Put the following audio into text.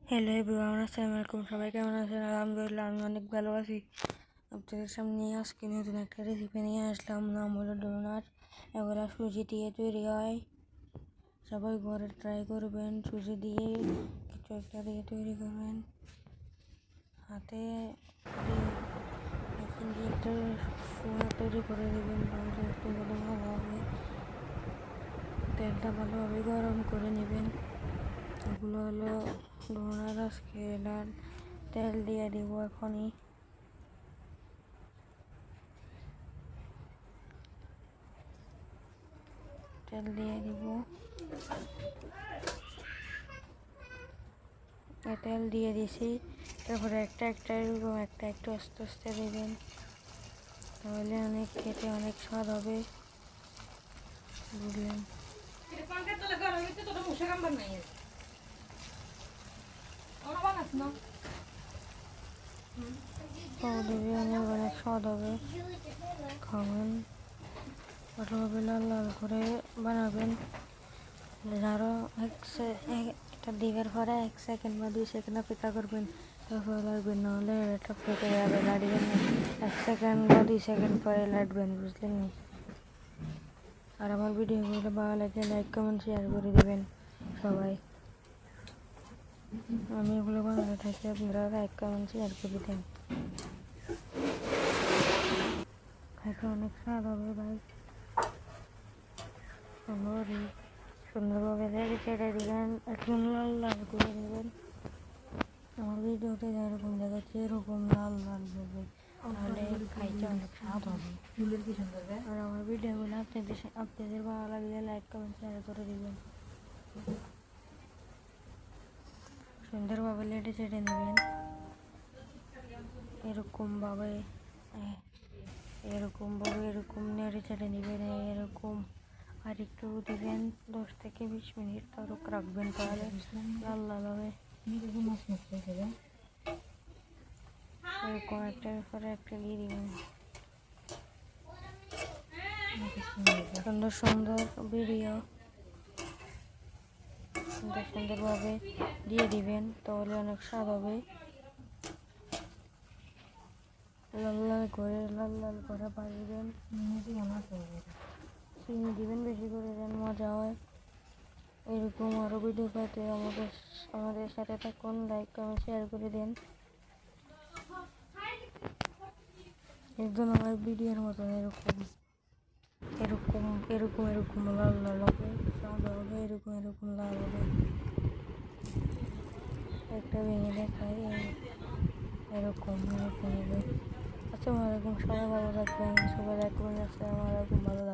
Hello everyone, আসসালামু আলাইকুম। সবাই কেমন আছেন? আলহামদুলিল্লাহ আমি অনেক ভালো আছি। আপনাদের সামনে আজকে নতুন একটা রেসিপি নিয়ে আসলাম। নাম হলো ডোনাট। এগুলো সুজি দিয়ে তৈরি হয়। সবাই ঘরে ট্রাই করবেন। সুজি দিয়ে কিছু একটা দিয়ে তৈরি করবেন। হাতে এখন দিয়ে একটা ফোনা তৈরি করে দেবেন। ভালোভাবে তেলটা ভালোভাবে গরম করে নেবেন। এগুলো হলো ডোনাট। আজকে তেল দিয়ে দিব এখনই। তেল দিয়ে দিব, তেল দিয়ে দিছি। তারপরে একটা এরকম একটা একটু আস্তে আস্তে দেবেন, তাহলে খেতে অনেক স্বাদ হবে। বুঝলেন? অনেক স্বাদ হবে, খাবেন। ভালোভাবে লাল লাল করে বানাবেন। আরও একটা দিকের পরে 1 সেকেন্ড বা 2 সেকেন্ড অপেক্ষা করবেন, তারপরে লাড়বেন, নাহলে এটা ফেটে যাবে। লাড়বেন না, 1 সেকেন্ড বা 2 সেকেন্ড পরে লাড়বেন, বুঝলেন না? আর আমার ভিডিওগুলো ভালো লাগে লাইক কমেন্ট শেয়ার করে দেবেন সবাই। আমি এগুলো বানাতে থাকি, আপনারা লাইক কমেন্ট শেয়ার করে দেন। খাইতে অনেক স্বাদ হবে ভাই। সুন্দরভাবে ছেড়ে দিবেন, একদম লাল লাল করে দেবেন। আমার ভিডিওতে যেরকম দেখাচ্ছে এরকম লাল লাল হবে, তাহলে খাইতে অনেক স্বাদ হবে। আর আমার ভিডিওগুলো আপনাদের ভালো লাগলে লাইক কমেন্ট শেয়ার করে দিবেন। সুন্দরভাবে লেটে ছেড়ে নেবেন, এরকমভাবে এরকম নেড়ে ছেড়ে নেবেন। এরকম আর একটু দিবেন, 10 থেকে 20 মিনিট তরক রাখবেন, তাহলে লাল লাল হবে। এরকম একটার পরে একটা দিয়ে দিবেন। সুন্দর সুন্দর ভিডিও সুন্দরভাবে দিয়ে দিবেন, তাহলে অনেক স্বাদ হবে। লাল লাল করে ভাজবেন। চিনি দিবেন বেশি করে, যেন মজা হয়। এরকম আরও ভিডিও পেতে আমাদের সাথে থাকুন, লাইক কমেন্ট শেয়ার করে দেন। একদম আমার ভিডিওর মতন এরকম লাল লাল হবে, সাদা হবে, এরকম লাল হবে। একটা ভেঙে দেখাই, এরকম হবে। আসসালামু আলাইকুম, সবাই ভালো থাকবেন। সবাই লাইক করবেন। আসসালামু আলাইকুম, ভালো থাকবেন।